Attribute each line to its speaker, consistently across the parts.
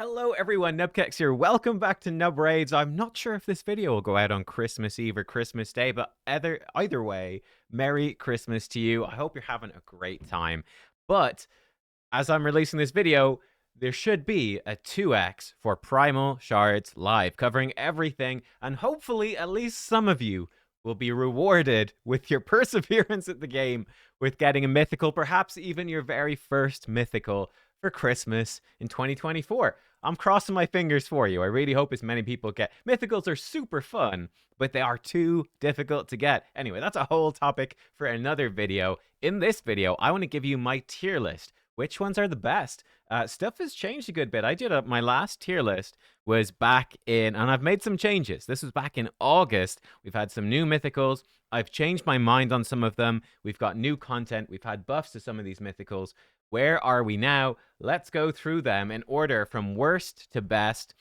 Speaker 1: Hello everyone, nubkeks here. Welcome back to Nub Raids. I'm not sure if this video will go out on Christmas Eve or Christmas Day, but either way, Merry Christmas to you. I hope you're having a great time. But as I'm releasing this video, there should be a 2x for Primal Shards Live, covering everything, and hopefully at least some of you will be rewarded with your perseverance at the game with getting a mythical, perhaps even your very first mythical for Christmas in 2024. I'm crossing my fingers for you. I really hope as many people get. Mythicals are super fun, but they are too difficult to get. Anyway, that's a whole topic for another video. In this video, I want to give you my tier list. Which ones are the best? Stuff has changed a good bit. I did my last tier list was back in, and I've made some changes. This was back in August. We've had some new mythicals. I've changed my mind on some of them. We've got new content. We've had buffs to some of these mythicals. Where are we now? Let's go through them in order from worst to best.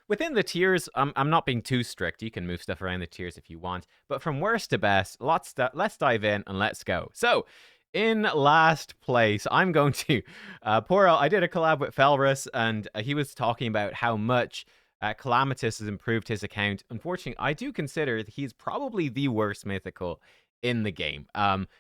Speaker 1: Within the tiers, I'm not being too strict. You can move stuff around the tiers if you want. But from worst to best, let's dive in and let's go. So, in last place, I'm going to I did a collab with Felrus, and he was talking about how much Calamitous has improved his account. Unfortunately, I do consider that he's probably the worst mythical in the game.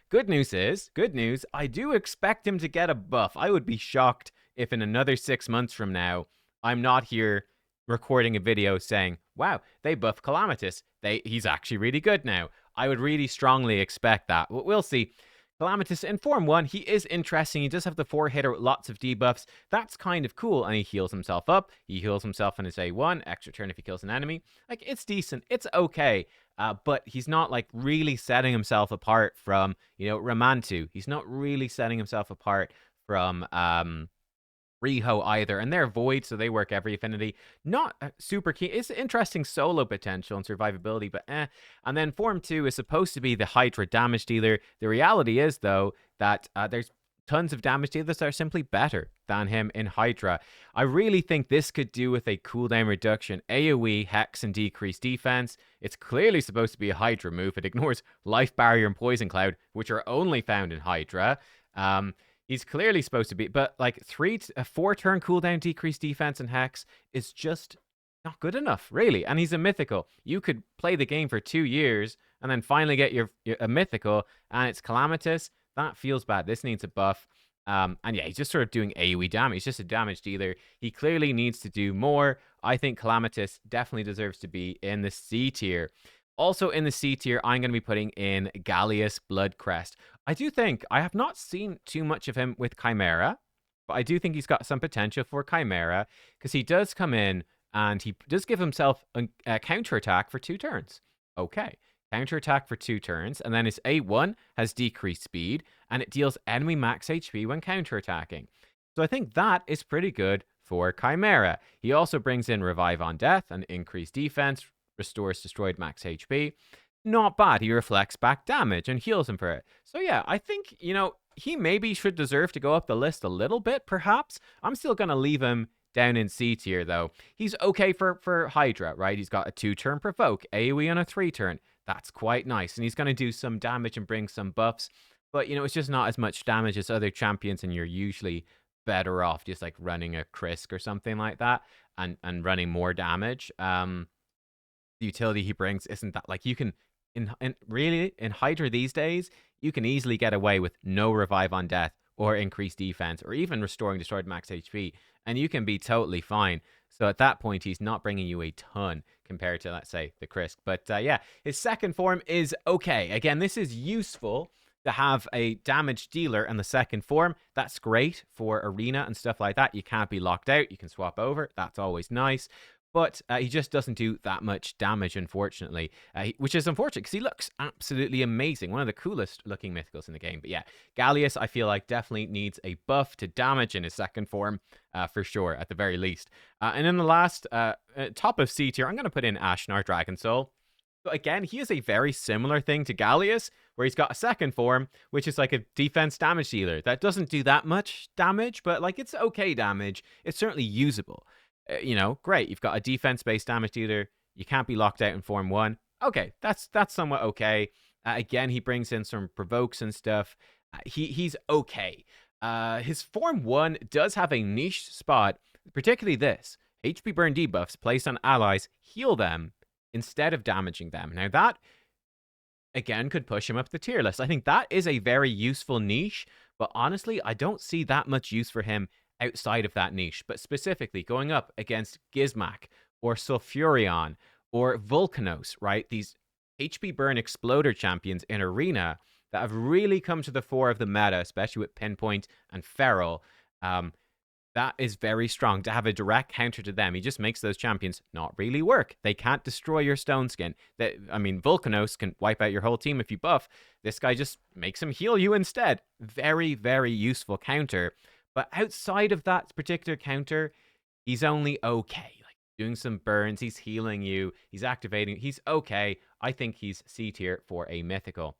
Speaker 1: Good news, I do expect him to get a buff. I would be shocked if in another 6 months from now, I'm not here recording a video saying, wow, they buffed Calamitous. He's actually really good now. I would really strongly expect that. We'll see. Calamitous in Form 1, he is interesting. He does have the 4-hitter with lots of debuffs. That's kind of cool, and he heals himself up. He heals himself in his A1, extra turn if he kills an enemy. Like, it's decent. It's okay. But he's not, like, really setting himself apart from, Ramantu. He's not really setting himself apart from, Riho either, and they're void, so they work every affinity. Not super keen. It's interesting solo potential and survivability, but And then Form 2 is supposed to be the Hydra damage dealer. The reality is, though, that there's tons of damage dealers that are simply better than him in Hydra. I really think this could do with a cooldown reduction, AoE, Hex, and decreased defense. It's clearly supposed to be a Hydra move. It ignores Life Barrier and Poison Cloud, which are only found in Hydra. He's clearly supposed to be, but like a 4-turn cooldown, decreased defense, and Hex is just not good enough, really. And he's a mythical. You could play the game for 2 years and then finally get a mythical, and it's Calamitous. That feels bad. This needs a buff. And yeah, he's just sort of doing AoE damage. He's just a damage dealer. He clearly needs to do more. I think Calamitous definitely deserves to be in the C tier. Also in the C tier, I'm going to be putting in Gallius Bloodcrest. I do think I have not seen too much of him with Chimera, but I do think he's got some potential for Chimera because he does come in and he does give himself a counterattack for 2 turns. Okay, counterattack for 2 turns, and then his A1 has decreased speed and it deals enemy max HP when counterattacking. So I think that is pretty good for Chimera. He also brings in Revive on Death and increased defense, restores destroyed max HP. Not bad. He reflects back damage and heals him for it. So yeah, I think, he maybe should deserve to go up the list a little bit, perhaps. I'm still going to leave him down in C tier, though. He's okay for Hydra, right? He's got a 2-turn provoke, AoE on a 3-turn. That's quite nice. And he's going to do some damage and bring some buffs. But, it's just not as much damage as other champions, and you're usually better off just like running a Krisk or something like that and running more damage. The utility he brings isn't that, like, you can in Hydra these days, you can easily get away with no Revive on Death or increased defense or even restoring destroyed max HP, and you can be totally fine. So at that point, he's not bringing you a ton compared to, let's say, the Krisk. But yeah, his second form is okay. Again, this is useful to have a damage dealer in the second form. That's great for arena and stuff like that. You can't be locked out. You can swap over. That's always nice. But he just doesn't do that much damage, unfortunately, which is unfortunate because he looks absolutely amazing. One of the coolest looking mythicals in the game. But yeah, Gallius, I feel like, definitely needs a buff to damage in his second form, for sure, at the very least. And in the last top of C tier, I'm going to put in Ashnar Dragon Soul. So again, he is a very similar thing to Gallius, where he's got a second form, which is like a defense damage dealer. That doesn't do that much damage, but like it's okay damage. It's certainly usable. Great. You've got a defense-based damage dealer. You can't be locked out in Form 1. Okay, that's somewhat okay. Again, he brings in some provokes and stuff. He's okay. His Form 1 does have a niche spot Particularly this. HP burn debuffs placed on allies heal them instead of damaging them. Now that, again, could push him up the tier list. I think that is a very useful niche, but honestly, I don't see that much use for him outside of that niche. But specifically, going up against Gizmak or Sulfurion or Volcanos, right? These HP burn exploder champions in Arena that have really come to the fore of the meta, especially with Pinpoint and Feral. That is very strong to have a direct counter to them. He just makes those champions not really work. They can't destroy your Stone Skin. I mean, Volcanos can wipe out your whole team if you buff. This guy just makes him heal you instead. Very, very useful counter. But outside of that particular counter, he's only okay. Like doing some burns, he's healing you, he's activating. He's okay. I think he's C tier for a mythical.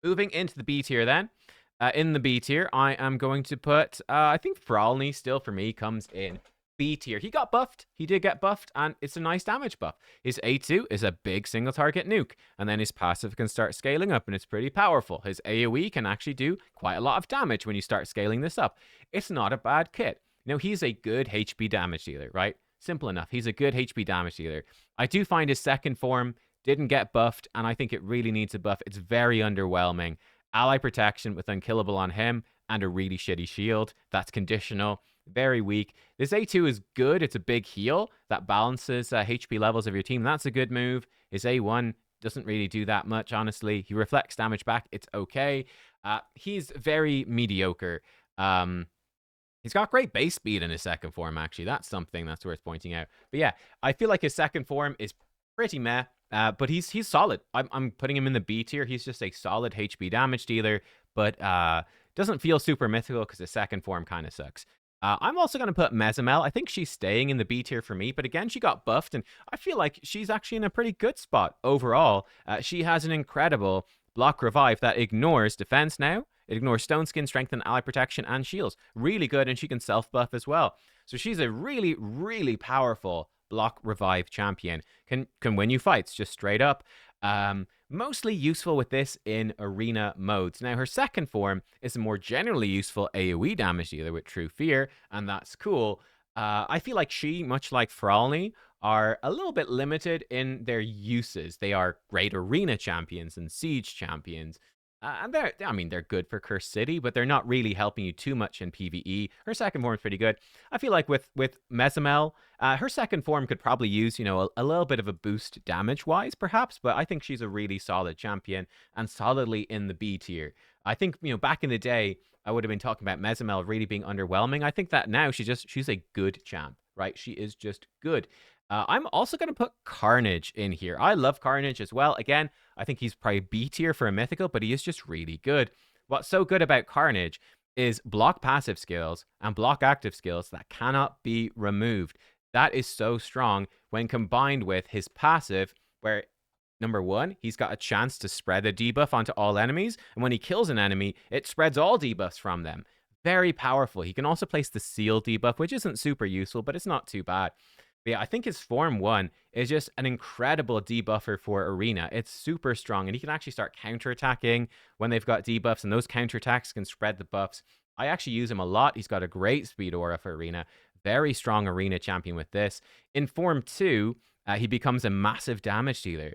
Speaker 1: Moving into the B tier then. In the B tier, I am going to put, I think Fralny still for me comes in B tier. He got buffed. He did get buffed, and it's a nice damage buff. His A2 is a big single target nuke, and then his passive can start scaling up, and it's pretty powerful. His AoE can actually do quite a lot of damage when you start scaling this up. It's not a bad kit. Now, he's a good HP damage dealer, right? Simple enough. He's a good HP damage dealer. I do find his second form didn't get buffed, and I think it really needs a buff. It's very underwhelming. Ally protection with unkillable on him and a really shitty shield. That's conditional. Very weak. This A2 is good. It's a big heal that balances HP levels of your team. That's a good move. His A1 doesn't really do that much, honestly. He reflects damage back. It's okay. He's very mediocre. He's got great base speed in his second form, actually. That's something that's worth pointing out. But yeah, I feel like his second form is pretty meh. But he's solid. I'm putting him in the B tier. He's just a solid HP damage dealer, but doesn't feel super mythical because his second form kind of sucks. I'm also going to put Mezimel. I think she's staying in the B tier for me, but again, she got buffed, and I feel like she's actually in a pretty good spot overall. She has an incredible block revive that ignores defense now. It ignores Stone Skin, Strength, and Ally Protection, and Shields. Really good, and she can self-buff as well. So she's a really, really powerful block revive champion. Can win you fights just straight up. Mostly useful with this in arena modes. Now, her second form is a more generally useful AoE damage dealer with True Fear, and that's cool. I feel like she, much like Fralny, are a little bit limited in their uses. They are great arena champions and siege champions. And they're good for Curse City, but they're not really helping you too much in PvE. Her second form is pretty good. I feel like with Mezimel, her second form could probably use, a little bit of a boost damage-wise, perhaps, but I think she's a really solid champion and solidly in the B tier. I think, back in the day, I would have been talking about Mezimel really being underwhelming. I think that now she's a good champ, right? She is just good. I'm also going to put Carnage in here. I love Carnage as well. Again, I think he's probably B tier for a mythical, but he is just really good. What's so good about Carnage is block passive skills and block active skills that cannot be removed. That is so strong when combined with his passive, where number one, he's got a chance to spread a debuff onto all enemies, and when he kills an enemy, it spreads all debuffs from them. Very powerful. He can also place the seal debuff, which isn't super useful, but it's not too bad. But yeah, I think his Form 1 is just an incredible debuffer for Arena. It's super strong, and he can actually start counterattacking when they've got debuffs, and those counterattacks can spread the buffs. I actually use him a lot. He's got a great speed aura for Arena. Very strong Arena champion with this. In Form 2, he becomes a massive damage dealer.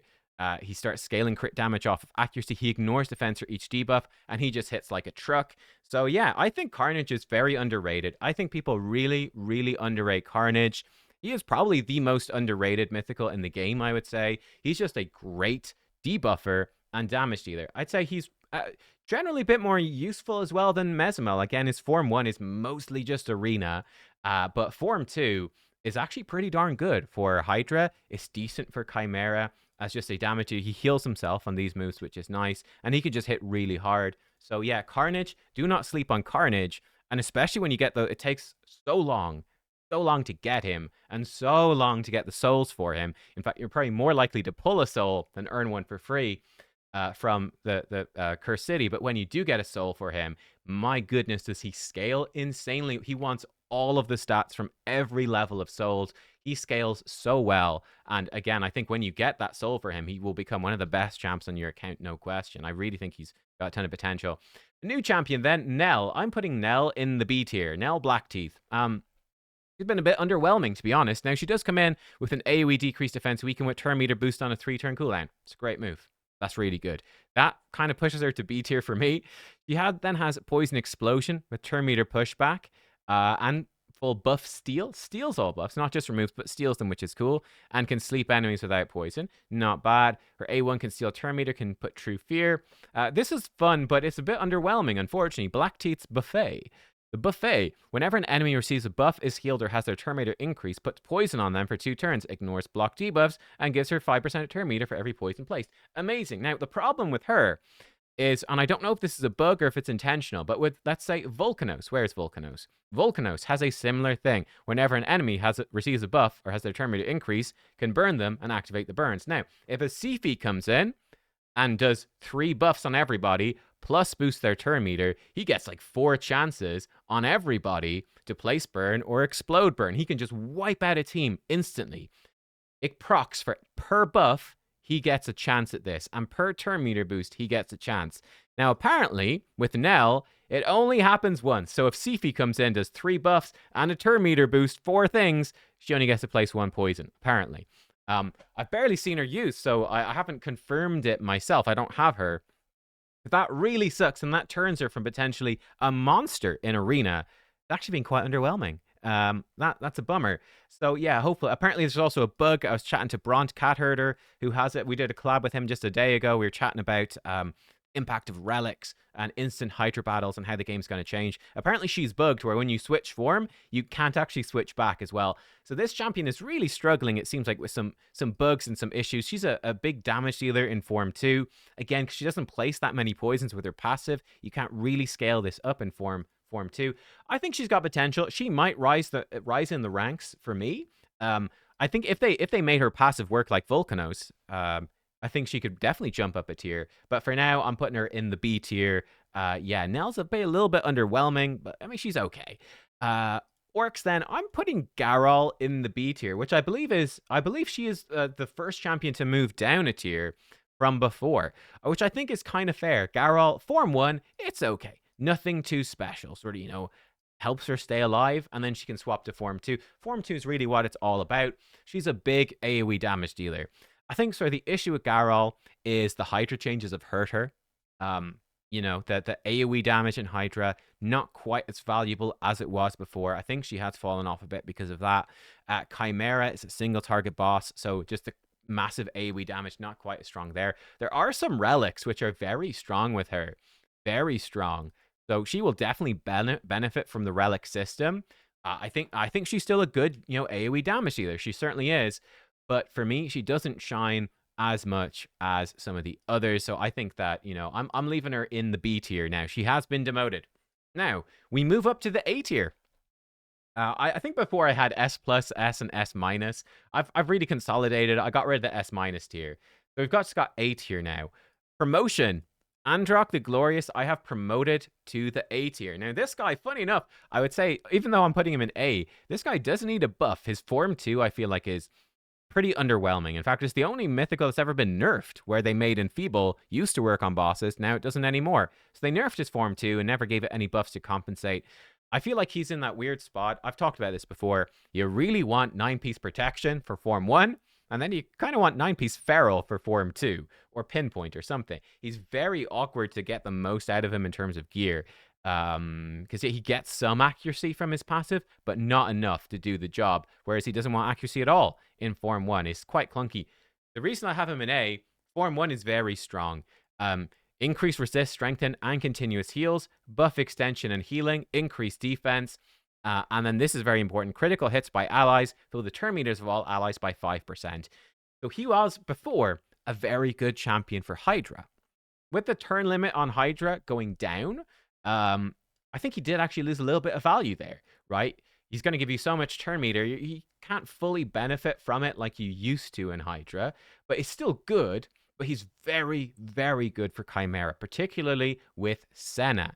Speaker 1: He starts scaling crit damage off of accuracy. He ignores defense for each debuff, and he just hits like a truck. So yeah, I think Carnage is very underrated. I think people really, really underrate Carnage. He is probably the most underrated mythical in the game, I would say. He's just a great debuffer and damage dealer. I'd say he's generally a bit more useful as well than Mezimel. Again, his Form 1 is mostly just Arena, but Form 2 is actually pretty darn good for Hydra. It's decent for Chimera as just a damage dealer. He heals himself on these moves, which is nice, and he can just hit really hard. So yeah, Carnage, do not sleep on Carnage, and especially when you get it takes so long to get him, and so long to get the souls for him. In fact, you're probably more likely to pull a soul than earn one for free from the Curse City. But when you do get a soul for him, my goodness, does he scale insanely. He wants all of the stats from every level of souls. He scales so well. And again, I think when you get that soul for him, he will become one of the best champs on your account, no question. I really think he's got a ton of potential. The new champion then, Nell. I'm putting Nell in the B tier. Nell Blackteeth. She's been a bit underwhelming, to be honest. Now, she does come in with an AoE decreased defense weaken with turn meter boost on a 3-turn cooldown. It's a great move. That's really good. That kind of pushes her to B tier for me. She then has Poison Explosion with turn meter pushback and full buff steal. Steals all buffs, not just removes, but steals them, which is cool. And can sleep enemies without poison. Not bad. Her A1 can steal turn meter, can put True Fear. This is fun, but it's a bit underwhelming, unfortunately. Blackteeth's Buffet. The Buffet, whenever an enemy receives a buff, is healed, or has their turn meter increased, puts poison on them for 2 turns, ignores block debuffs, and gives her 5% of turn meter for every poison placed. Amazing. Now, the problem with her is, and I don't know if this is a bug or if it's intentional, but with, let's say, Volcanos. Where's Volcanos? Volcanos has a similar thing. Whenever an enemy receives a buff or has their turn meter increase, can burn them and activate the burns. Now, if a Siphi comes in and does 3 buffs on everybody, plus boosts their turn meter, he gets like 4 chances on everybody to place burn or explode burn. He can just wipe out a team instantly. It procs for per buff, he gets a chance at this, and per turn meter boost, he gets a chance. Now, apparently, with Nell, it only happens once. So if Siphi comes in, does 3 buffs and a turn meter boost, 4 things, she only gets to place 1 poison, apparently. I've barely seen her used, so I haven't confirmed it myself. I don't have her. That really sucks, and that turns her from potentially a monster in Arena. It's actually been quite underwhelming. That's a bummer. So yeah, hopefully. Apparently there's also a bug. I was chatting to Bront Catherder, who has it. We did a collab with him just a day ago. We were chatting about impact of relics and instant Hydra battles and how the game's going to change. Apparently she's bugged where when you switch form, you can't actually switch back as well. So this champion is really struggling, it seems like, with some bugs and some issues. She's a big damage dealer in Form 2. Again, because she doesn't place that many poisons with her passive, you can't really scale this up in Form 2. I think she's got potential. She might rise in the ranks for me. I think if they made her passive work like Volcanos, I think she could definitely jump up a tier. But for now, I'm putting her in the B tier. Yeah, Nell's a little bit underwhelming, but I mean, she's okay. Orcs, then, I'm putting Garol in the B tier, which I believe she is the first champion to move down a tier from before, which I think is kind of fair. Garol, Form 1, it's okay. Nothing too special. Sort of, helps her stay alive, and then she can swap to Form 2. Form 2 is really what it's all about. She's a big AoE damage dealer. I think sort of the issue with Garol is the Hydra changes have hurt her. The AoE damage in Hydra, not quite as valuable as it was before. I think she has fallen off a bit because of that. Chimera is a single target boss, so just the massive AoE damage, not quite as strong there. There are some relics which are very strong with her. Very strong. So she will definitely benefit from the relic system. I think she's still a good, AoE damage dealer. She certainly is. But for me, she doesn't shine as much as some of the others. So I think that, I'm leaving her in the B tier now. She has been demoted. Now, we move up to the A tier. I think before I had S+, S, and S-. I've really consolidated. I got rid of the S- tier. So we've just got A tier now. Promotion. Androck the Glorious, I have promoted to the A tier. Now, this guy, funny enough, I would say, even though I'm putting him in A, this guy doesn't need a buff. His Form 2, I feel like, is pretty underwhelming. In fact, it's the only mythical that's ever been nerfed, where they made Enfeeble used to work on bosses, now it doesn't anymore. So they nerfed his Form 2 and never gave it any buffs to compensate. I feel like he's in that weird spot. I've talked about this before. You really want 9-piece protection for Form 1, and then you kind of want 9-piece feral for Form 2, or pinpoint or something. He's very awkward to get the most out of him in terms of gear. Because he gets some accuracy from his passive, but not enough to do the job, whereas he doesn't want accuracy at all in Form 1. It's quite clunky. The reason I have him in A, Form 1 is very strong. Increase resist, strengthen, and continuous heals, buff extension and healing, increase defense, and then this is very important, critical hits by allies, fill the turn meters of all allies by 5%. So he was, before, a very good champion for Hydra. With the turn limit on Hydra going down, I think he did actually lose a little bit of value there, right? He's going to give you so much turn meter, you can't fully benefit from it like you used to in Hydra, but it's still good, but he's very, very good for Chimera, particularly with Senna.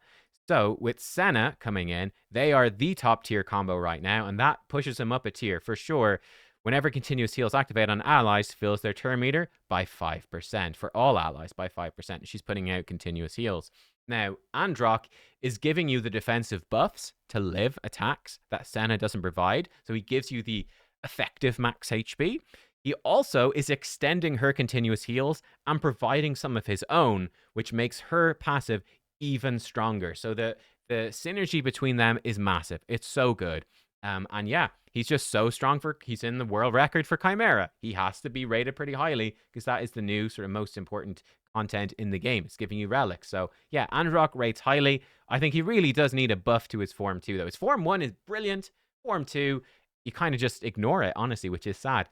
Speaker 1: So with Senna coming in, they are the top tier combo right now, and that pushes him up a tier for sure. Whenever continuous heals activate on allies, fills their turn meter by 5%. For all allies, by 5%. She's putting out continuous heals. Now, Androck is giving you the defensive buffs to live attacks that Senna doesn't provide. So he gives you the effective max HP. He also is extending her continuous heals and providing some of his own, which makes her passive even stronger. So the synergy between them is massive. It's so good. And yeah, he's just so strong he's in the world record for Chimera. He has to be rated pretty highly because that is the new sort of most important content in the game. It's giving you relics. So yeah, Androck rates highly. I think he really does need a buff to his Form 2 though. His Form 1 is brilliant. Form 2, you kind of just ignore it, honestly, which is sad.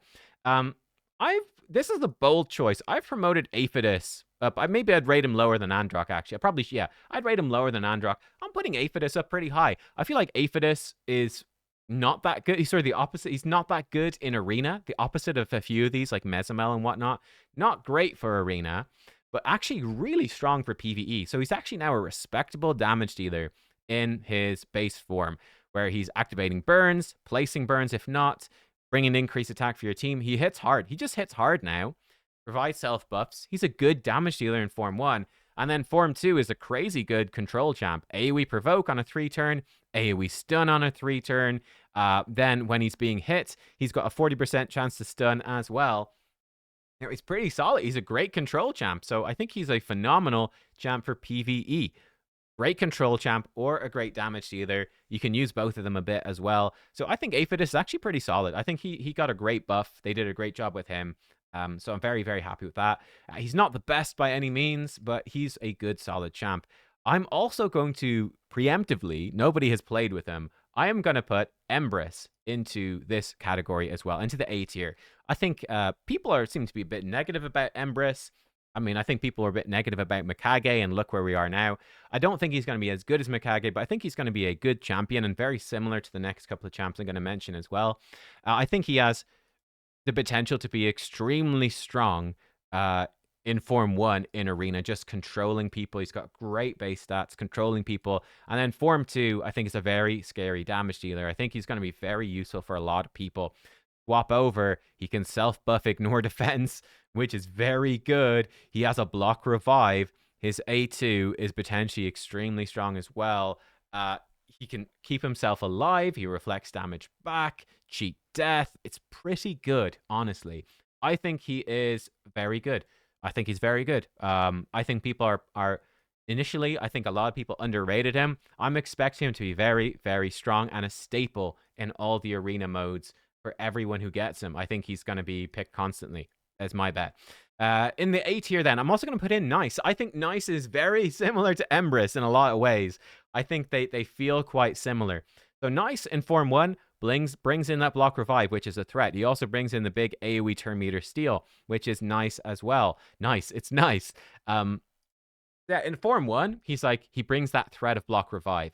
Speaker 1: This is the bold choice. I've promoted Aphidus up. Maybe I'd rate him lower than Androck, actually. I'd rate him lower than Androck. I'm putting Aphidus up pretty high. I feel like Aphidus is not that good. He's sort of the opposite. He's not that good in Arena. The opposite of a few of these, like Mesamel and whatnot. Not great for Arena, but actually really strong for PvE. So he's actually now a respectable damage dealer in his base form, where he's activating burns, placing burns if not, bringing increased attack for your team. He hits hard. He just hits hard now. Provides self buffs. He's a good damage dealer in Form 1. And then Form 2 is a crazy good control champ. AoE provoke on a 3-turn, AoE stun on a 3-turn. Then when he's being hit, he's got a 40% chance to stun as well. You know, he's pretty solid. He's a great control champ. So I think he's a phenomenal champ for PvE. Great control champ or a great damage dealer. You can use both of them a bit as well. So I think Aphidus is actually pretty solid. I think he got a great buff. They did a great job with him. So I'm very, very happy with that. He's not the best by any means, but he's a good, solid champ. I'm also going to preemptively, nobody has played with him, I am going to put Empress into this category as well, into the A tier. I think people seem to be a bit negative about Empress. I mean, I think people are a bit negative about Mikage, and look where we are now. I don't think he's going to be as good as Mikage, but I think he's going to be a good champion and very similar to the next couple of champs I'm going to mention as well. I think he has the potential to be extremely strong in Form 1 in Arena, just controlling people. He's got great base stats, controlling people. And then Form 2, I think, is a very scary damage dealer. I think he's going to be very useful for a lot of people. Swap over, he can self-buff ignore defense, which is very good. He has a block revive. His A2 is potentially extremely strong as well. He can keep himself alive. He reflects damage back, cheat death. It's pretty good, honestly. I think he is very good. I think he's very good. I think people are initially, I think a lot of people underrated him. I'm expecting him to be very, very strong and a staple in all the arena modes for everyone who gets him. I think he's going to be picked constantly. That's my bet. In the A tier, then, I'm also going to put in Nice. I think Nice is very similar to Empress in a lot of ways. I think they feel quite similar. So Nice in Form 1 brings in that block revive, which is a threat. He also brings in the big AoE turn meter steal, which is nice as well. Nice. It's nice. Yeah, in Form 1, he brings that threat of block revive.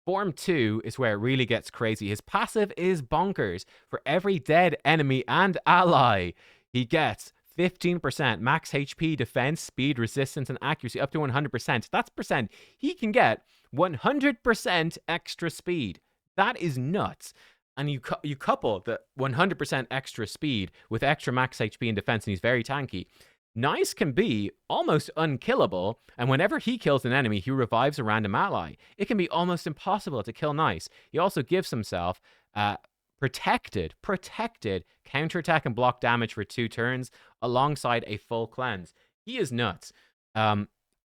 Speaker 1: Form 2 is where it really gets crazy. His passive is bonkers. For every dead enemy and ally, he gets 15% max HP, defense, speed, resistance, and accuracy up to 100%. That's percent. He can get 100% extra speed. That is nuts. And you couple the 100% extra speed with extra max HP and defense, and he's very tanky. Nice can be almost unkillable, and whenever he kills an enemy, he revives a random ally. It can be almost impossible to kill Nice. He also gives himself protected counterattack and block damage for 2 turns alongside a full cleanse. He is nuts.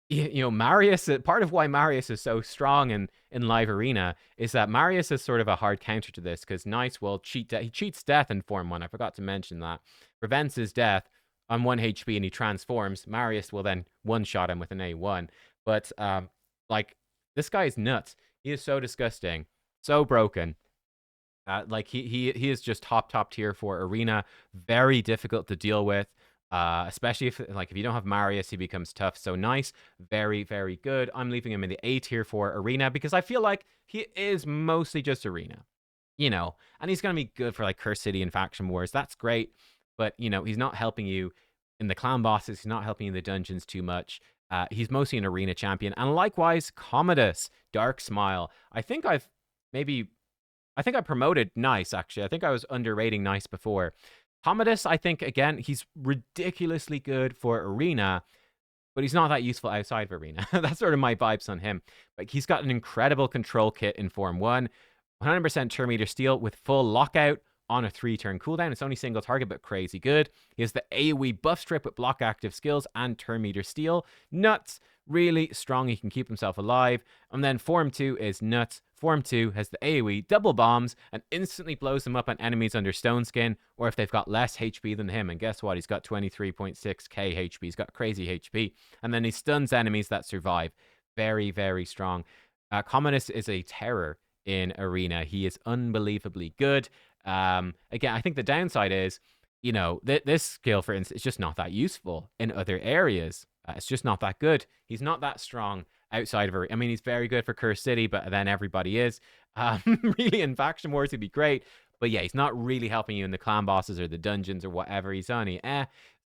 Speaker 1: Marius, part of why Marius is so strong in live arena is that Marius is sort of a hard counter to this, because Nice will he cheats death in Form 1. I forgot to mention that. Prevents his death on 1 HP and he transforms. Marius will then one-shot him with an A1. But this guy is nuts. He is so disgusting, so broken. He is just top tier for arena. Very difficult to deal with. Especially if you don't have Marius, he becomes tough. So Nice, very, very good. I'm leaving him in the A tier for arena because I feel like he is mostly just arena, and he's going to be good for Curse City and Faction Wars. That's great. But, he's not helping you in the clan bosses. He's not helping you in the dungeons too much. He's mostly an arena champion. And likewise, Commodus, Dark Smile. I think I've maybe I think I promoted Nice, actually. I think I was underrating Nice before. Commodus, I think, again, he's ridiculously good for Arena, but he's not that useful outside of Arena. That's sort of my vibes on him. Like, he's got an incredible control kit in Form 1, 100% turn meter steal with full lockout on a 3-turn cooldown. It's only single target, but crazy good. He has the AoE buff strip with block active skills and turn meter steal. Nuts. Really strong. He can keep himself alive. And then Form 2 is nuts. Form 2 has the AoE double bombs and instantly blows them up on enemies under Stone Skin, or if they've got less HP than him. And guess what? He's got 23.6k HP. He's got crazy HP. And then he stuns enemies that survive. Very, very strong. Commodus is a terror in Arena. He is unbelievably good. Again, I think the downside is, you know, this skill, for instance, is just not that useful in other areas. It's just not that good. He's not that strong outside of Arena. I mean, he's very good for Curse City, but then everybody is. Really, in Faction Wars, he'd be great. But yeah, he's not really helping you in the clan bosses or the dungeons or whatever. He's only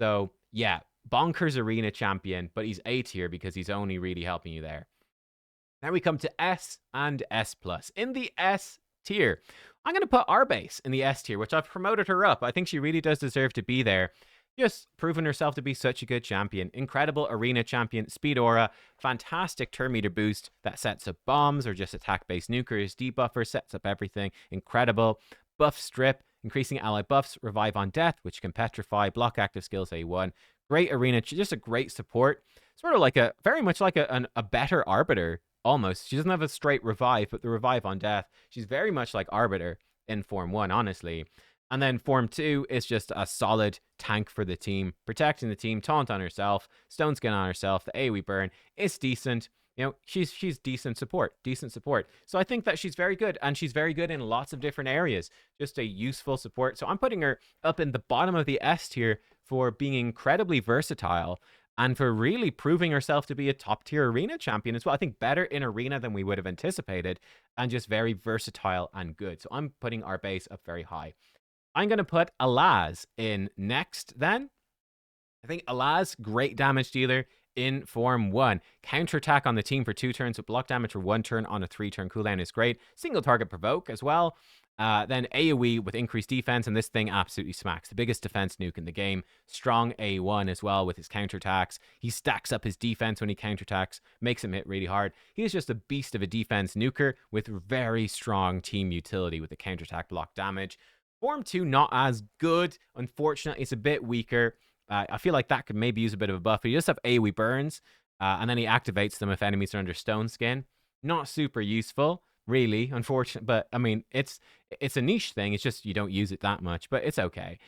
Speaker 1: So yeah, bonkers Arena champion, but he's A tier because he's only really helping you there. Now we come to S and S+. In the S tier, I'm going to put Arbase in the S tier, which I've promoted her up. I think she really does deserve to be there. Just proven herself to be such a good champion. Incredible arena champion, speed aura, fantastic turn meter boost that sets up bombs or just attack-based nukers, debuffer, sets up everything. Incredible. Buff strip, increasing ally buffs, revive on death, which can petrify, block active skills A1. Great arena, just a great support. Sort of like very much like a better Arbiter, almost. She doesn't have a straight revive, but the revive on death. She's very much like Arbiter in Form 1, honestly. And then Form 2 is just a solid tank for the team, protecting the team, taunt on herself, stone skin on herself, the AoE burn. It's decent. You know, she's decent support. So I think that she's very good, and she's very good in lots of different areas. Just a useful support. So I'm putting her up in the bottom of the S tier for being incredibly versatile and for really proving herself to be a top-tier arena champion as well. I think better in arena than we would have anticipated, and just very versatile and good. So I'm putting our base up very high. I'm going to put Alaz in next then. I think Alaz, great damage dealer in Form 1. Counterattack on the team for 2 turns with block damage for 1 turn on a 3-turn cooldown is great. Single target provoke as well. Then AoE with increased defense, and this thing absolutely smacks. The biggest defense nuke in the game. Strong A1 as well with his counterattacks. He stacks up his defense when he counterattacks, makes him hit really hard. He is just a beast of a defense nuker with very strong team utility with the counterattack block damage. Form 2, not as good. Unfortunately, it's a bit weaker. I feel like that could maybe use a bit of a buff. He just have AoE burns, and then he activates them if enemies are under stone skin. Not super useful, really, unfortunately. But, I mean, it's a niche thing. It's just you don't use it that much, but it's okay.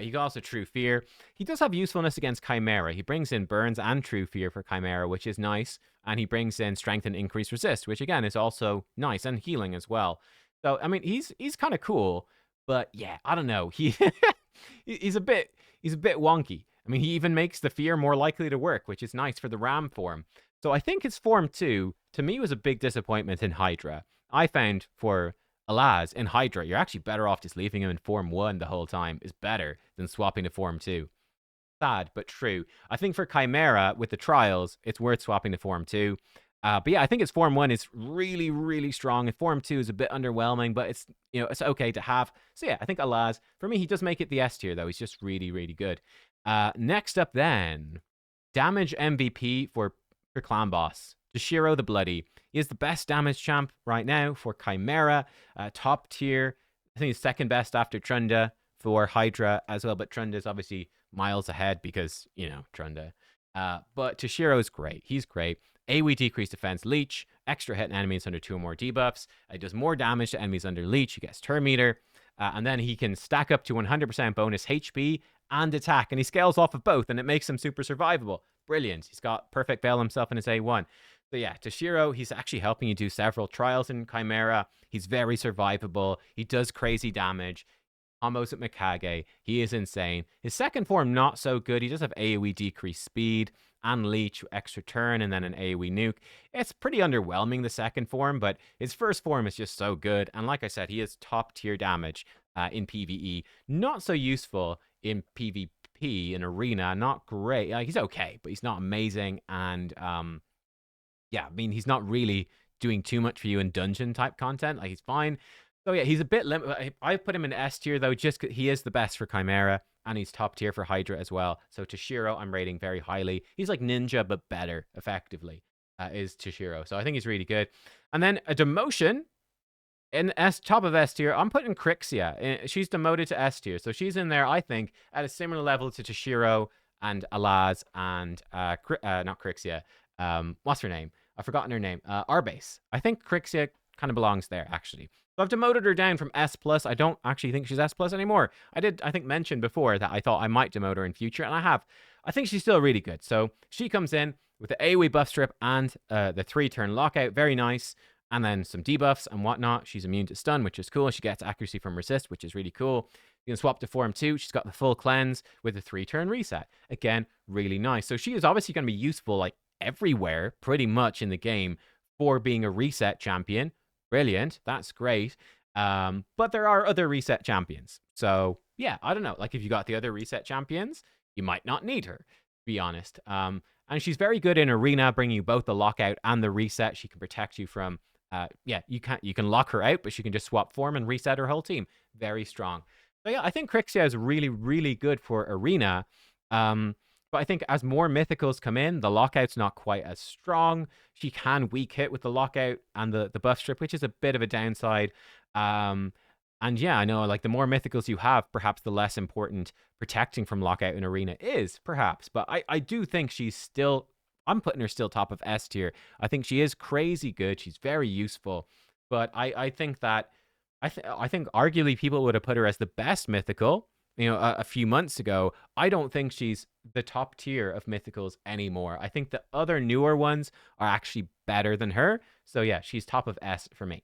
Speaker 1: You got also True Fear. He does have usefulness against Chimera. He brings in burns and True Fear for Chimera, which is nice. And he brings in Strength and Increased Resist, which, again, is also nice, and healing as well. So, I mean, he's kind of cool. But yeah, I don't know. He's a bit wonky. I mean, he even makes the fear more likely to work, which is nice for the Ram form. So I think his Form 2, to me, was a big disappointment in Hydra. I found for Alaz in Hydra, you're actually better off just leaving him in Form 1 the whole time. Is better than swapping to Form 2. Sad, but true. I think for Chimera, with the trials, it's worth swapping to Form 2. But yeah, I think his Form 1 is really, really strong. And Form 2 is a bit underwhelming, but it's, you know, it's okay to have. So yeah, I think Alaz, for me, he does make it the S tier, though. He's just really, really good. Next up then, damage MVP for Clan Boss. Toshiro the Bloody. He is the best damage champ right now for Chimera. Top tier. I think he's second best after Trunda for Hydra as well. But Trunda is obviously miles ahead because, you know, Trunda. But Toshiro is great. He's great. AoE decreased defense, leech, extra hit enemies under 2 or more debuffs. It does more damage to enemies under leech. He gets turn meter. And then he can stack up to 100% bonus HP and attack. And he scales off of both, and it makes him super survivable. Brilliant. He's got perfect veil himself in his A1. So yeah, Toshiro, he's actually helping you do several trials in Chimera. He's very survivable. He does crazy damage. Combos at Mikage. He is insane. His second form, not so good. He does have AoE decreased speed and leech, extra turn, and then an AoE nuke. It's pretty underwhelming, the second form, but his first form is just so good. And like I said, he is top tier damage in PvE. Not so useful in PvP, in Arena. Not great. He's okay, but he's not amazing. And yeah, I mean, he's not really doing too much for you in dungeon type content. Like, he's fine. So yeah, he's a bit limited. I put him in S tier though, just 'cause he is the best for Chimera, and he's top tier for Hydra as well. So Toshiro, I'm rating very highly. He's like Ninja, but better, effectively, is Toshiro. So I think he's really good. And then a demotion in S top of S tier, I'm putting Crixia. She's demoted to S tier, so she's in there, I think, at a similar level to Toshiro and Alaz and not Crixia. What's her name? I've forgotten her name. Arbase. I think Crixia kind of belongs there, actually. So I've demoted her down from S plus. I don't actually think she's S plus anymore. I think, mention before that I thought I might demote her in future, and I have. I think she's still really good. So she comes in with the AoE buff strip and the 3-turn lockout. Very nice. And then some debuffs and whatnot. She's immune to stun, which is cool. She gets accuracy from resist, which is really cool. You can swap to Form 2. She's got the full cleanse with a 3-turn reset. Again, really nice. So she is obviously going to be useful like everywhere, pretty much in the game, for being a reset champion. Brilliant. That's great. But there are other reset champions. So yeah, I don't know. Like if you got the other reset champions, you might not need her, to be honest. And she's very good in arena, bringing you both the lockout and the reset. She can protect you from you can lock her out, but she can just swap form and reset her whole team. Very strong. So yeah, I think Crixia is really, really good for arena. But I think as more mythicals come in, the lockout's not quite as strong. She can weak hit with the lockout and the buff strip, which is a bit of a downside. And yeah, I know, like the more mythicals you have, perhaps the less important protecting from lockout in arena is, perhaps. But I do think she's still, I'm putting her still top of S tier. I think she is crazy good. She's very useful. But I think that, I think arguably people would have put her as the best mythical, a few months ago. I don't think she's the top tier of mythicals anymore. I think the other newer ones are actually better than her. So yeah, she's top of S for me.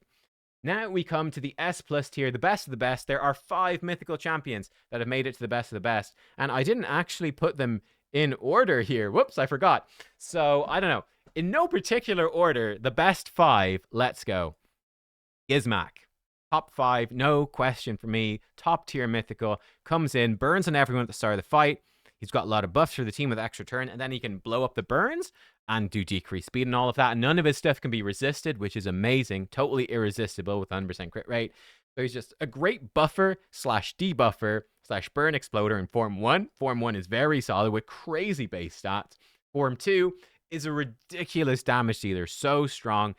Speaker 1: Now we come to the S plus tier, the best of the best. There are 5 mythical champions that have made it to the best of the best. And I didn't actually put them in order here. Whoops, I forgot. So I don't know. In no particular order, the best 5, let's go. Gizmak. Top 5, no question for me. Top tier mythical. Comes in, burns on everyone at the start of the fight. He's got a lot of buffs for the team with extra turn, and then he can blow up the burns and do decreased speed and all of that. And none of his stuff can be resisted, which is amazing. Totally irresistible with 100% crit rate. So he's just a great buffer slash debuffer slash burn exploder in Form 1. Form 1 is very solid with crazy base stats. Form 2 is a ridiculous damage dealer. So strong.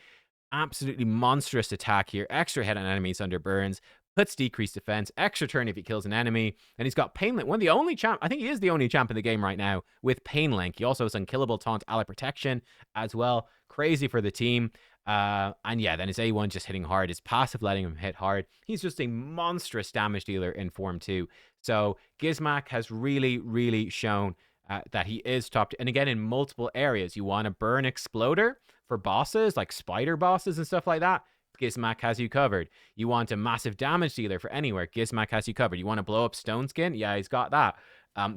Speaker 1: Absolutely monstrous attack here. Extra hit on enemies under burns. Puts decreased defense, extra turn if he kills an enemy, and he's got Pain Link. One of the only champ, I think he is the only champ in the game right now with Pain Link. He also has Unkillable Taunt, Ally Protection as well. Crazy for the team. And yeah, then his A1 just hitting hard, his passive letting him hit hard. He's just a monstrous damage dealer in Form 2. So Gizmak has really, really shown that he is top. And again, in multiple areas, you want to burn Exploder for bosses, like spider bosses and stuff like that. Gizmak has you covered. You want a massive damage dealer for anywhere. Gizmak has you covered. You want to blow up Stone Skin? Yeah, he's got that.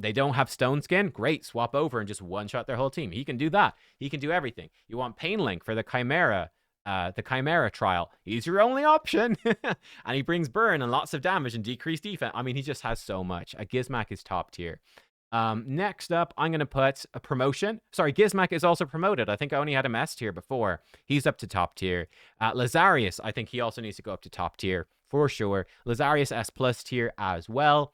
Speaker 1: They don't have Stone Skin? Great. Swap over and just one-shot their whole team. He can do that. He can do everything. You want Pain Link for the Chimera trial. He's your only option. And he brings burn and lots of damage and decreased defense. I mean, he just has so much. Gizmak is top tier. Next up, I'm going to put a promotion. Sorry, Gizmak is also promoted. I think I only had him S tier before. He's up to top tier. Lazarius, I think he also needs to go up to top tier for sure. Lazarius S plus tier as well.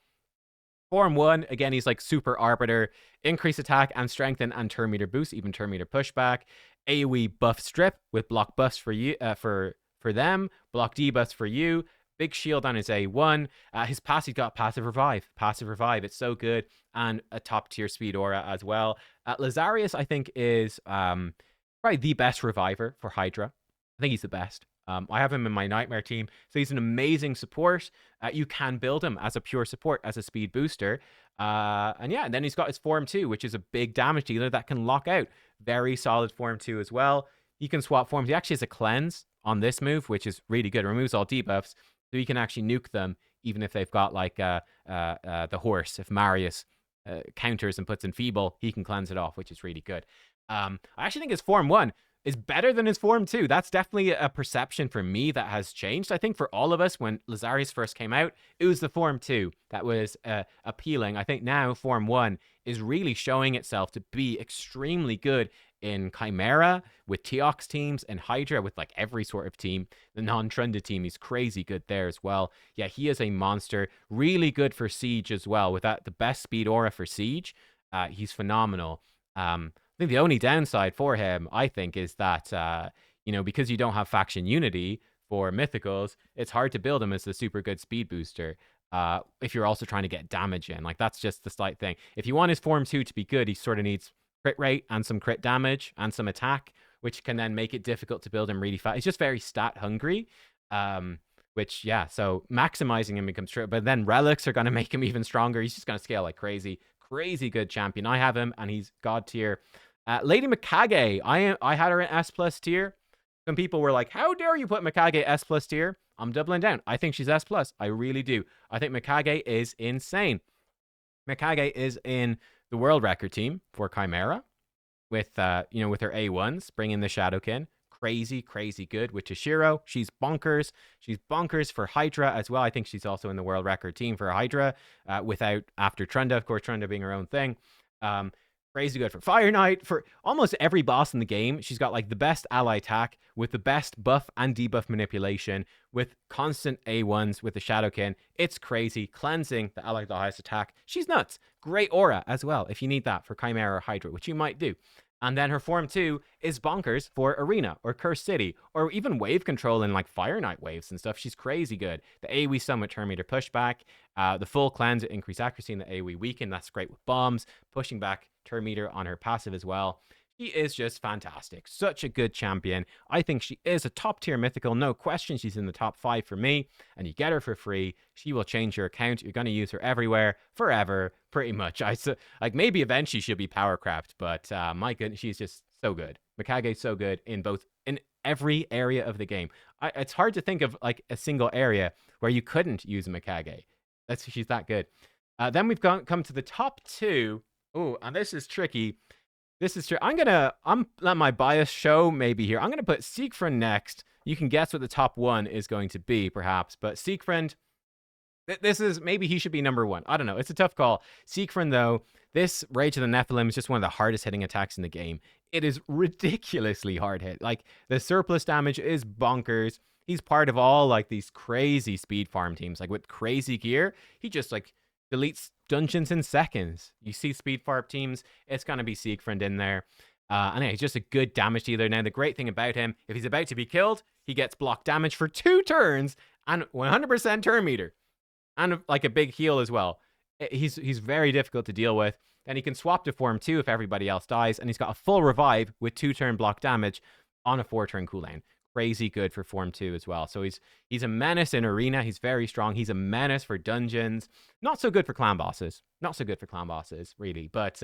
Speaker 1: Form 1, again, he's like super arbiter. Increase attack and strengthen and turn meter boost, even turn meter pushback. AoE buff strip with block buffs for you, for them. Block debuffs for you. Big shield on his A1. His passive got passive revive. Passive revive. It's so good. And a top tier speed aura as well. Lazarius, I think, is probably the best reviver for Hydra. I think he's the best. I have him in my Nightmare team. So he's an amazing support. You can build him as a pure support, as a speed booster. And yeah, and then he's got his Form 2, which is a big damage dealer that can lock out. Very solid Form 2 as well. He can swap forms. He actually has a cleanse on this move, which is really good. It removes all debuffs. So you can actually nuke them, even if they've got like the horse. If Marius counters and puts in Feeble, he can cleanse it off, which is really good. I actually think his Form 1 is better than his Form 2. That's definitely a perception for me that has changed. I think for all of us, when Lazarius first came out, it was the Form 2 that was appealing. I think now Form 1 is really showing itself to be extremely good in Chimera with Teox teams and Hydra with like every sort of team. The non-Trunda team, he's crazy good there as well. Yeah, he is a monster. Really good for Siege as well. With that, the best speed aura for Siege. He's phenomenal. I think the only downside for him, I think, is that, because you don't have faction unity for Mythicals, it's hard to build him as a super good speed booster. If you're also trying to get damage in. Like, that's just the slight thing. If you want his Form 2 to be good, he sort of needs crit rate and some crit damage and some attack, which can then make it difficult to build him really fast. He's just very stat hungry. Which, yeah, so maximizing him becomes true. But then relics are going to make him even stronger. He's just going to scale like crazy. Crazy good champion. I have him, and he's god tier. Lady Mikage, I had her in S+ tier. Some people were like, how dare you put Mikage S+ tier? I'm doubling down. I think she's S+. I really do. I think Mikage is insane. Mikage is in the world record team for Chimera with her A1s, bringing the Shadowkin. Crazy, crazy good with Toshiro. She's bonkers. She's bonkers for Hydra as well. I think she's also in the world record team for Hydra after Trunda, of course, Trunda being her own thing. Crazy good for Fire Knight. For almost every boss in the game, she's got like the best ally attack with the best buff and debuff manipulation with constant A1s with the Shadowkin. It's crazy. Cleansing the ally with the highest attack. She's nuts. Great aura as well if you need that for Chimera or Hydra, which you might do. And then her Form 2 is bonkers for Arena or Cursed City or even wave control in like Fire Knight waves and stuff. She's crazy good. The AoE stun with Turn Meter pushback, the full cleanse at increased accuracy, and the AoE weaken. That's great with bombs, pushing back Turn Meter on her passive as well. She is just fantastic. Such a good champion. I think she is a top tier mythical. No question. She's in the top 5 for me. And you get her for free. She will change your account. You're going to use her everywhere, forever, pretty much. Like maybe eventually she'll be power craft, but my goodness, she's just so good. Mikage's so good in every area of the game. It's hard to think of like a single area where you couldn't use Mikage. She's that good. Then we've come to the top 2. Oh, and this is tricky. This is true. I'm let my bias show maybe here. I'm gonna put Siegfried next. You can guess what the top 1 is going to be, perhaps. But Siegfried, this is maybe he should be number 1. I don't know. It's a tough call. Siegfried, though, this Rage of the Nephilim is just one of the hardest hitting attacks in the game. It is ridiculously hard hit. Like the surplus damage is bonkers. He's part of all like these crazy speed farm teams. Like with crazy gear, he just like deletes dungeons in seconds. You see speed farm teams, it's going to be Siegfried in there. And he's just a good damage dealer. Now, the great thing about him, if he's about to be killed, he gets block damage for 2 turns and 100% turn meter. And like a big heal as well. He's very difficult to deal with. And he can swap to Form 2 if everybody else dies. And he's got a full revive with 2 turn block damage on a 4 turn cooldown. Crazy good for Form 2 as well. So he's a menace in Arena. He's very strong. He's a menace for dungeons. Not so good for clan bosses. Not so good for clan bosses, really. But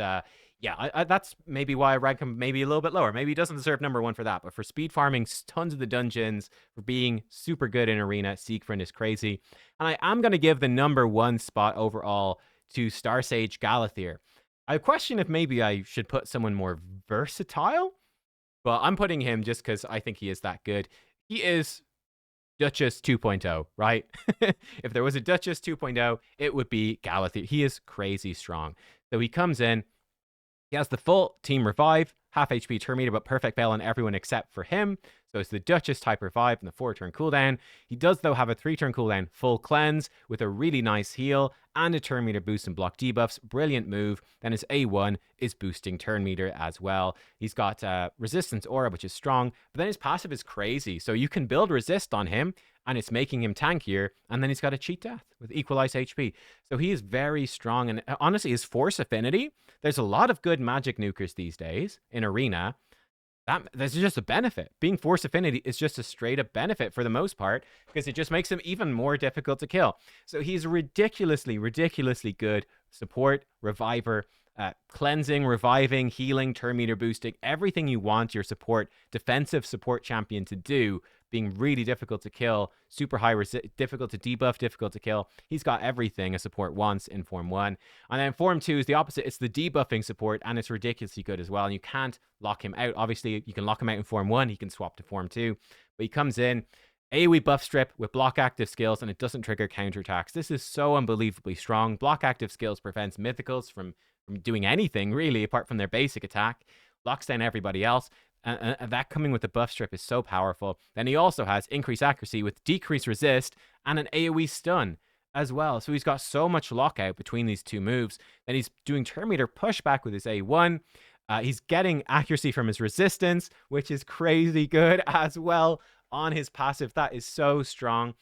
Speaker 1: yeah, that's maybe why I rank him maybe a little bit lower. Maybe he doesn't deserve number 1 for that. But for speed farming tons of the dungeons, for being super good in Arena, Siegfried is crazy. And I am going to give the number 1 spot overall to Star Sage Galathier. I question if maybe I should put someone more versatile. But I'm putting him just because I think he is that good. He is Duchess 2.0, right? If there was a Duchess 2.0, it would be Galathier. He is crazy strong. So he comes in. He has the full team revive, half HP turn meter, but perfect veil on everyone except for him. So it's the Duchess type revive and the 4-turn cooldown. He does, though, have a 3-turn cooldown, full cleanse with a really nice heal and a turn meter boost and block debuffs. Brilliant move. Then his A1 is boosting turn meter as well. He's got resistance aura, which is strong, but then his passive is crazy. So you can build resist on him, and it's making him tankier. And then he's got a cheat death with equalized HP. So he is very strong. And honestly, his force affinity, there's a lot of good magic nukers these days in Arena. There's just a benefit. Being force affinity is just a straight up benefit for the most part because it just makes him even more difficult to kill. So he's ridiculously, ridiculously good support, reviver, cleansing, reviving, healing, turn meter boosting, everything you want your defensive support champion to do, being really difficult to kill, super high difficult to debuff, difficult to kill. He's got everything a support wants in Form 1. And then Form 2 is the opposite. It's the debuffing support, and it's ridiculously good as well. And you can't lock him out. Obviously, you can lock him out in Form 1. He can swap to Form 2. But he comes in, AoE buff strip with block active skills, and it doesn't trigger counterattacks. This is so unbelievably strong. Block active skills prevents mythicals from doing anything, really, apart from their basic attack. locks down everybody else. And that coming with the buff strip is so powerful. Then he also has increased accuracy with decreased resist and an AoE stun as well. So he's got so much lockout between these two moves. Then he's doing turn meter pushback with his A1. He's getting accuracy from his resistance, which is crazy good as well on his passive. That is so strong.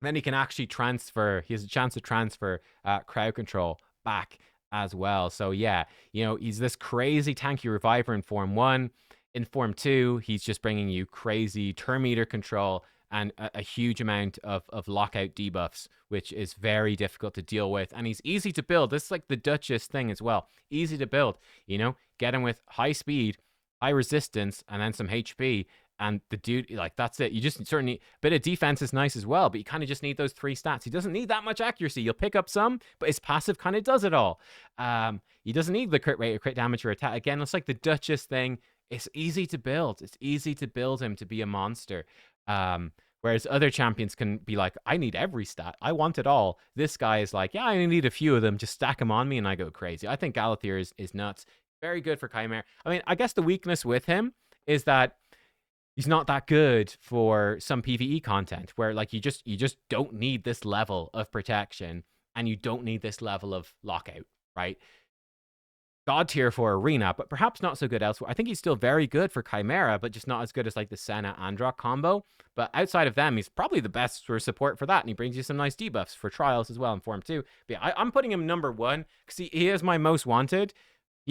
Speaker 1: Then he can actually transfer. He has a chance to transfer crowd control back as well. So yeah, he's this crazy tanky reviver in Form 1. In Form 2, he's just bringing you crazy turn meter control and a huge amount of lockout debuffs, which is very difficult to deal with. And he's easy to build. This is like the Duchess thing as well. Easy to build, get him with high speed, high resistance, and then some HP. And the dude, like, that's it. You just certainly, a bit of defense is nice as well, but you kind of just need those 3 stats. He doesn't need that much accuracy. You'll pick up some, but his passive kind of does it all. He doesn't need the crit rate or crit damage or attack. Again, it's like the Duchess thing. It's easy to build. It's easy to build him to be a monster. Whereas other champions can be like, I need every stat. I want it all. This guy is like, yeah, I only need a few of them. Just stack them on me and I go crazy. I think Galathier is nuts. Very good for Chimera. I mean, I guess the weakness with him is that he's not that good for some PvE content where like you just don't need this level of protection and you don't need this level of lockout, right? God tier for Arena, but perhaps not so good elsewhere. I think he's still very good for Chimera, but just not as good as like the Senna Androck combo. But outside of them, he's probably the best for support for that, and he brings you some nice debuffs for trials as well in Form 2. But yeah, I'm putting him number 1 because he is my most wanted.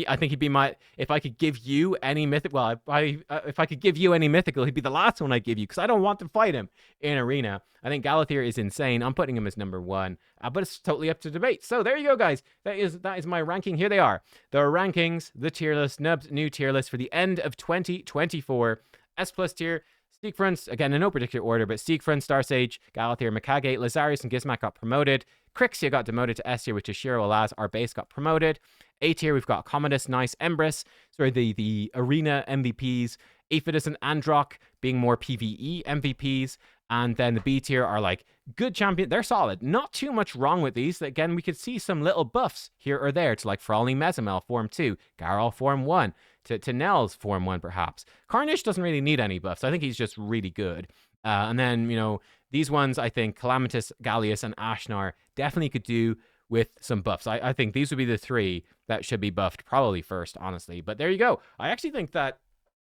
Speaker 1: I think he'd be my, if I could give you any mythical, well, if I could give you any mythical, he'd be the last one I'd give you because I don't want to fight him in Arena. I think Galathier is insane. I'm putting him as number 1, but it's totally up to debate. So there you go, guys. That is my ranking. Here they are. The rankings, the tier list, Nub's new tier list for the end of 2024. S+ tier, Steakfronts, again, in no particular order, but Steakfront, Starsage, Galathier, Mikage, Lazarius, and Gizmak got promoted. Crixia got demoted to S tier, which is Shiro Alaz. Our base got promoted. A tier, we've got Commodus, Nice, Empress. Sorry, the Arena MVPs. Aphidus and Androck being more PvE MVPs. And then the B tier are like good champion. They're solid. Not too much wrong with these. Again, we could see some little buffs here or there to like Frawley Mezimel Form 2, Garol Form 1, to Nell's Form 1 perhaps. Carnage doesn't really need any buffs. I think he's just really good. And then, these ones, I think Calamitous, Gallius, and Ashnar definitely could do with some buffs. I think these would be the 3 that should be buffed probably first, honestly. But there you go. I actually think that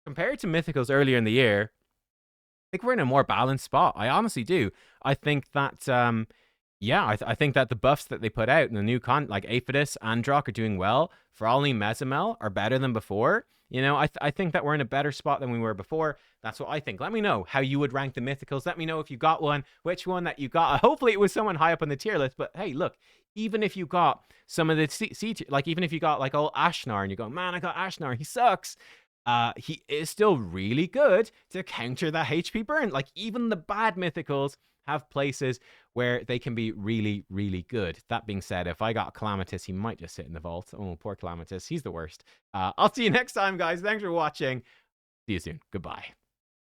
Speaker 1: compared to Mythicals earlier in the year, I think we're in a more balanced spot. I honestly do. I think that, I think that the buffs that they put out in the new like Aphidus, Androck are doing well. Frawley, Mezimel are better than before. I think that we're in a better spot than we were before. That's what I think. Let me know how you would rank the Mythicals. Let me know if you got one, which one that you got. Hopefully it was someone high up on the tier list. But hey, look, even if you got some of the C tier, like even if you got like old Ashnar and you go, man, I got Ashnar, he sucks. He is still really good to counter that HP burn. Like even the bad Mythicals have places where they can be really, really good. That being said, if I got Calamitous, he might just sit in the vault. Oh, poor Calamitous. He's the worst. I'll see you next time, guys. Thanks for watching. See you soon. Goodbye.